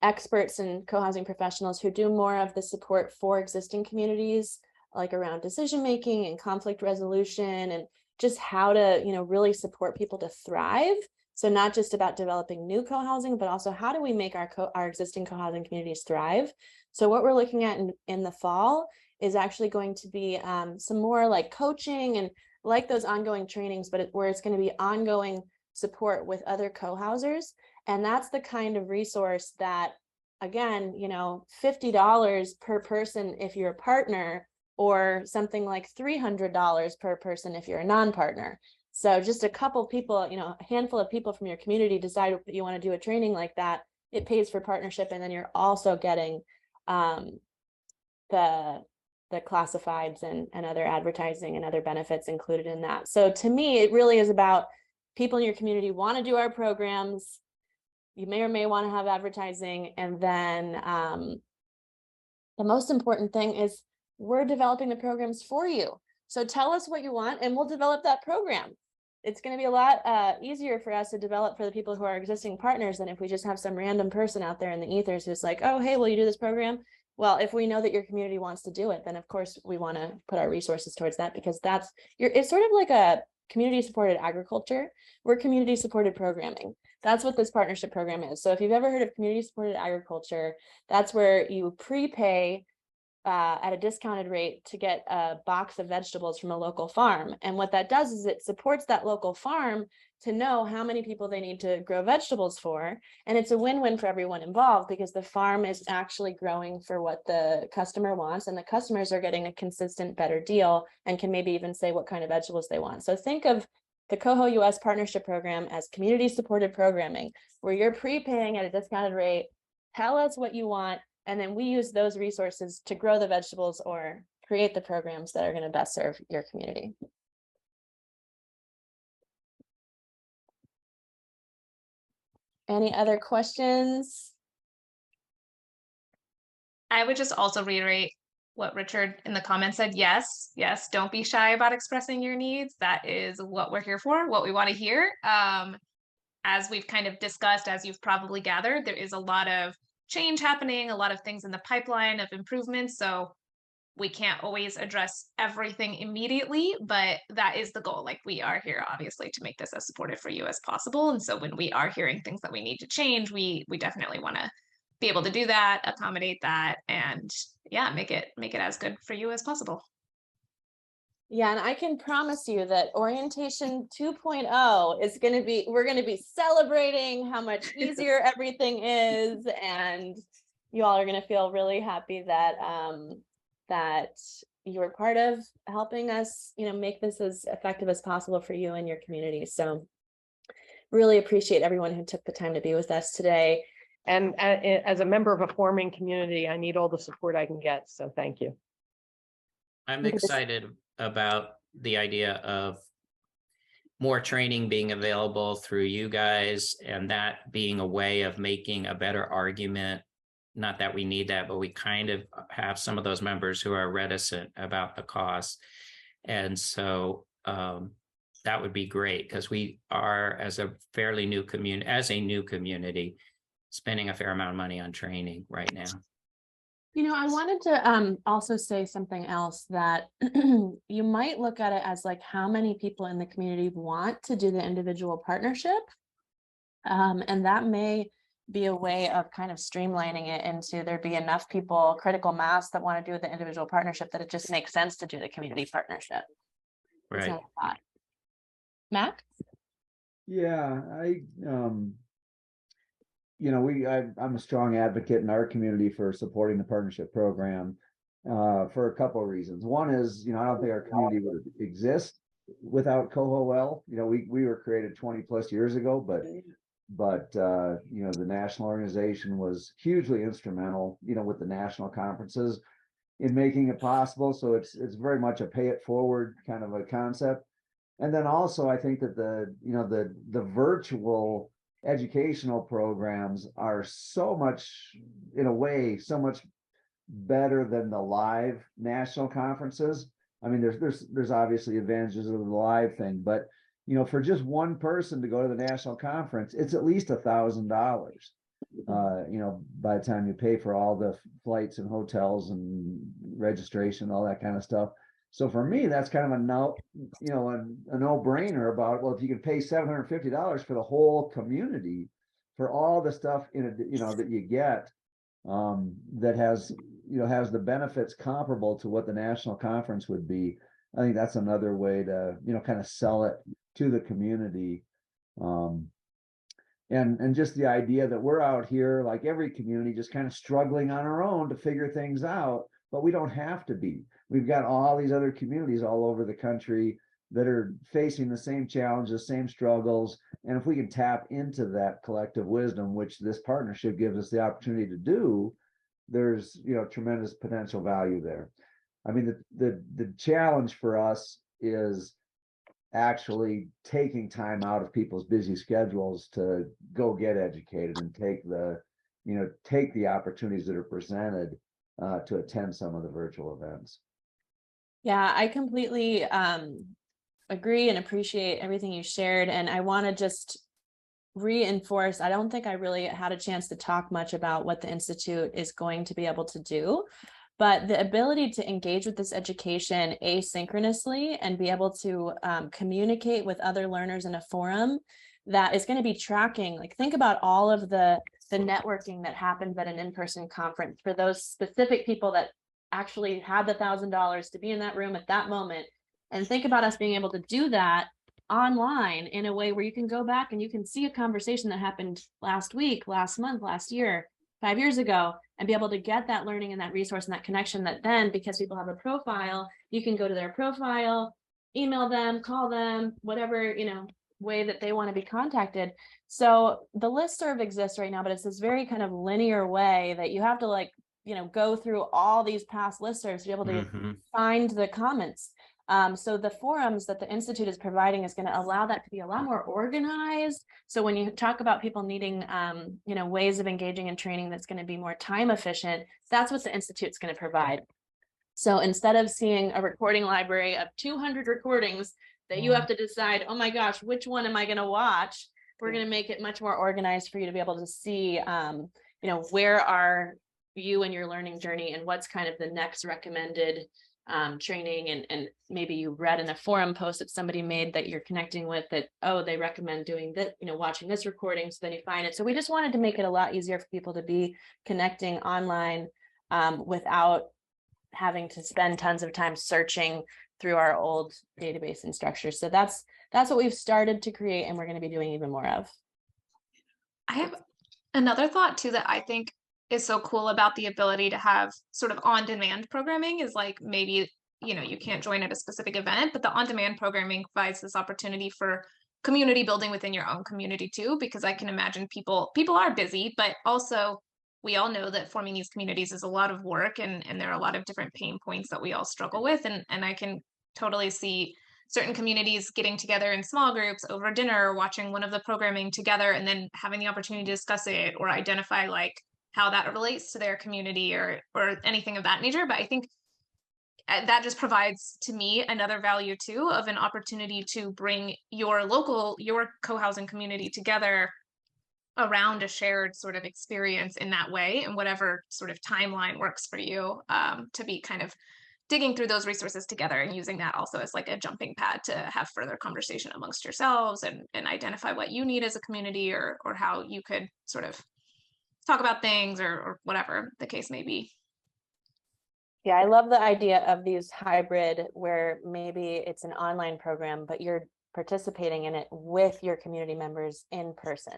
experts and co-housing professionals who do more of the support for existing communities, like around decision making and conflict resolution, and just how to, really support people to thrive. So not just about developing new co-housing, but also how do we make our existing co-housing communities thrive. So what we're looking at in the fall is actually going to be some more like coaching and like those ongoing trainings, but where it's going to be ongoing support with other co-housers. And that's the kind of resource that, again, $50 per person if you're a partner, or something like $300 per person if you're a non-partner. So just a couple people, a handful of people from your community decide that you want to do a training like that, it pays for partnership, and then you're also getting the classifieds and other advertising and other benefits included in that. So to me, it really is about people in your community want to do our programs. You may or may want to have advertising, and then the most important thing is we're developing the programs for you. So tell us what you want and we'll develop that program. It's going to be a lot easier for us to develop for the people who are existing partners than if we just have some random person out there in the ethers who's like, oh, hey, will you do this program? Well, if we know that your community wants to do it, then of course we want to put our resources towards that, because it's sort of like a community supported agriculture. We're community supported programming. That's what this partnership program is. So if you've ever heard of community supported agriculture, that's where you prepay at a discounted rate to get a box of vegetables from a local farm. And what that does is it supports that local farm to know how many people they need to grow vegetables for. And it's a win-win for everyone involved, because the farm is actually growing for what the customer wants, and the customers are getting a consistent, better deal and can maybe even say what kind of vegetables they want. So think of the Coho US Partnership Program as community supported programming, where you're prepaying at a discounted rate, tell us what you want, and then we use those resources to grow the vegetables or create the programs that are going to best serve your community. Any other questions? I would just also reiterate what Richard in the comments said. Yes, yes, don't be shy about expressing your needs. That is what we're here for, what we want to hear. As we've kind of discussed, as you've probably gathered, there is a lot of change happening, a lot of things in the pipeline of improvements. So we can't always address everything immediately, but that is the goal. Like, we are here obviously to make this as supportive for you as possible. And so when we are hearing things that we need to change, we definitely want to be able to do that, accommodate that, and yeah, make it as good for you as possible. Yeah, and I can promise you that orientation 2.0 is going to be, we're going to be celebrating how much easier everything is, and you all are going to feel really happy that that you were part of helping us, make this as effective as possible for you and your community. So really appreciate everyone who took the time to be with us today. And as a member of a forming community, I need all the support I can get. So thank you. I'm excited about the idea of more training being available through you guys, and that being a way of making a better argument. Not that we need that, but we kind of have some of those members who are reticent about the cost. And so that would be great, because we are, as a fairly new community, spending a fair amount of money on training right now. I wanted to also say something else, that you might look at it as like how many people in the community want to do the individual partnership. And that may be a way of kind of streamlining it into there be enough people, critical mass, that want to do the individual partnership, that it just makes sense to do the community partnership. Right. Mac? Yeah, I'm a strong advocate in our community for supporting the partnership program for a couple of reasons. One is, I don't think our community would exist without COHOL. We were created 20 plus years ago, but the national organization was hugely instrumental, with the national conferences in making it possible. So it's very much a pay it forward kind of a concept. And then also, I think that the virtual educational programs are so much, in a way, so much better than the live national conferences. I mean, there's obviously advantages of the live thing, but for just one person to go to the national conference, it's at least $1,000. By the time you pay for all the flights and hotels and registration, all that kind of stuff. So for me, that's kind of a no-brainer about, well, if you can pay $750 for the whole community for all the stuff that you get, that has the benefits comparable to what the national conference would be. I think that's another way to kind of sell it to the community. And just the idea that we're out here, like every community, just kind of struggling on our own to figure things out, but we don't have to be. We've got all these other communities all over the country that are facing the same challenges, same struggles. And if we can tap into that collective wisdom, which this partnership gives us the opportunity to do, there's tremendous potential value there. I mean, the challenge for us is actually taking time out of people's busy schedules to go get educated and take the opportunities that are presented to attend some of the virtual events. Yeah, I completely agree and appreciate everything you shared. And I want to just reinforce, I don't think I really had a chance to talk much about what the Institute is going to be able to do, but the ability to engage with this education asynchronously and be able to communicate with other learners in a forum that is going to be tracking, like, think about all of the networking that happens at an in-person conference for those specific people that actually had the $1,000 to be in that room at that moment. And think about us being able to do that online in a way where you can go back and you can see a conversation that happened last week, last month, last year, 5 years ago, and be able to get that learning and that resource and that connection, that then, because people have a profile, you can go to their profile, email them, call them, whatever, way that they want to be contacted. So the listserv exists right now, but it's this very kind of linear way that you have to go through all these past listservs to be able to find the comments. So the forums that the Institute is providing is going to allow that to be a lot more organized. So when you talk about people needing, ways of engaging in training that's going to be more time efficient, that's what the Institute's going to provide. So instead of seeing a recording library of 200 recordings that you have to decide, oh my gosh, which one am I going to watch? We're going to make it much more organized for you to be able to see, where are you and your learning journey and what's kind of the next recommended training. And maybe you read in a forum post that somebody made that you're connecting with that, oh, they recommend doing that, watching this recording. So then you find it. So we just wanted to make it a lot easier for people to be connecting online without having to spend tons of time searching through our old database and structures. So that's what we've started to create, and we're going to be doing even more of. I have another thought too that I think is so cool about the ability to have sort of on-demand programming is like maybe, you can't join at a specific event, but the on-demand programming provides this opportunity for community building within your own community too, because I can imagine people are busy, but also we all know that forming these communities is a lot of work and there are a lot of different pain points that we all struggle with. And I can totally see certain communities getting together in small groups over dinner or watching one of the programming together and then having the opportunity to discuss it or identify like how that relates to their community or anything of that nature. But I think that just provides to me another value too of an opportunity to bring your co-housing community together around a shared sort of experience in that way, and whatever sort of timeline works for you, to be kind of digging through those resources together and using that also as like a jumping pad to have further conversation amongst yourselves and identify what you need as a community or how you could sort of talk about things or whatever the case may be. Yeah, I love the idea of these hybrid where maybe it's an online program, but you're participating in it with your community members in person.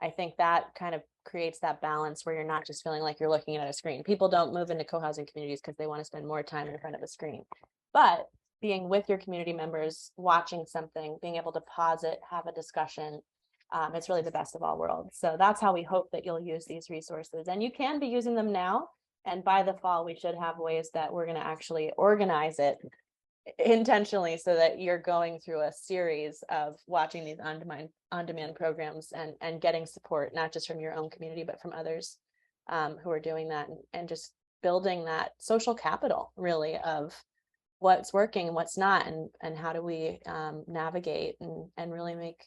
I think that kind of creates that balance where you're not just feeling like you're looking at a screen. People don't move into co-housing communities because they want to spend more time in front of a screen. But being with your community members, watching something, being able to pause it, have a discussion, it's really the best of all worlds. So that's how we hope that you'll use these resources. And you can be using them now. And by the fall, we should have ways that we're going to actually organize it intentionally so that you're going through a series of watching these on-demand programs and getting support, not just from your own community, but from others who are doing that and just building that social capital really of what's working and what's not and how do we navigate and really make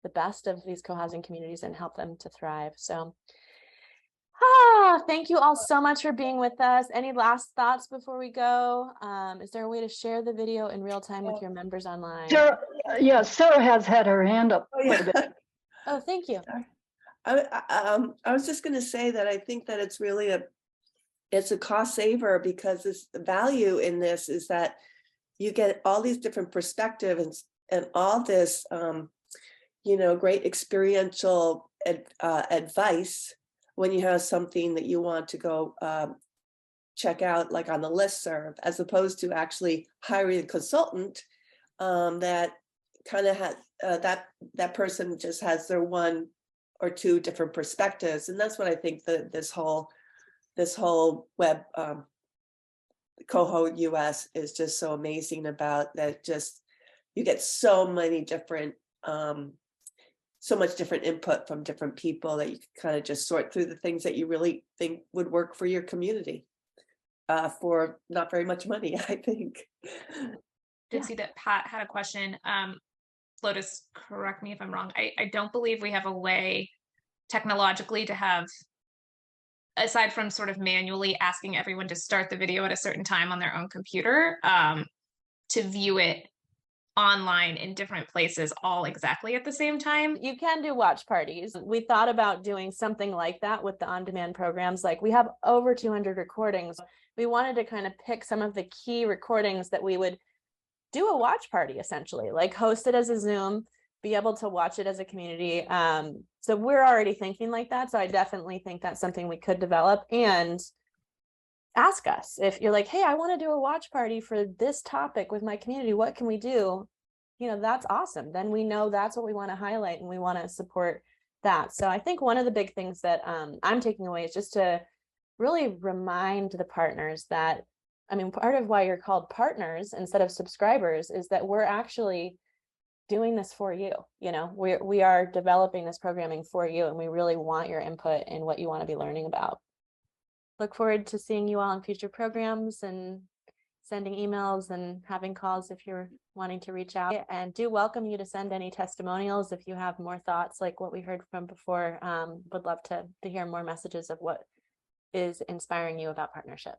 the best of these co-housing communities and help them to thrive. So thank you all so much for being with us. Any last thoughts before we go? Is there a way to share the video in real time with your members online? Sarah, Sarah has had her hand up. Oh, yeah. Oh, thank you. I was just going to say that I think that it's really it's a cost saver because the value in this is that you get all these different perspectives and all this, great experiential advice when you have something that you want to go check out, like on the listserv, as opposed to actually hiring a consultant that kind of has that person just has their one or two different perspectives. And that's what I think that this whole web Coho US is just so amazing about, that just you get so many different so much different input from different people that you can kind of just sort through the things that you really think would work for your community for not very much money, I think. Did see that Pat had a question. Lotus, correct me if I'm wrong. I don't believe we have a way technologically to have, aside from sort of manually asking everyone to start the video at a certain time on their own computer, to view it online in different places all exactly at the same time. You can do watch parties. We thought about doing something like that with the on-demand programs. Like we have over 200 recordings. We wanted to kind of pick some of the key recordings that we would do a watch party, essentially, like host it as a Zoom, be able to watch it as a community. So we're already thinking like that. So I definitely think that's something we could develop. And ask us if you're like, hey, I want to do a watch party for this topic with my community. What can we do? That's awesome. Then we know that's what we want to highlight and we want to support that. So I think one of the big things that I'm taking away is just to really remind the partners that, part of why you're called partners instead of subscribers is that we're actually doing this for you. We are developing this programming for you, and we really want your input in what you want to be learning about. Look forward to seeing you all in future programs and sending emails and having calls if you're wanting to reach out, and do welcome you to send any testimonials if you have more thoughts like what we heard from before. Would love to hear more messages of what is inspiring you about partnership.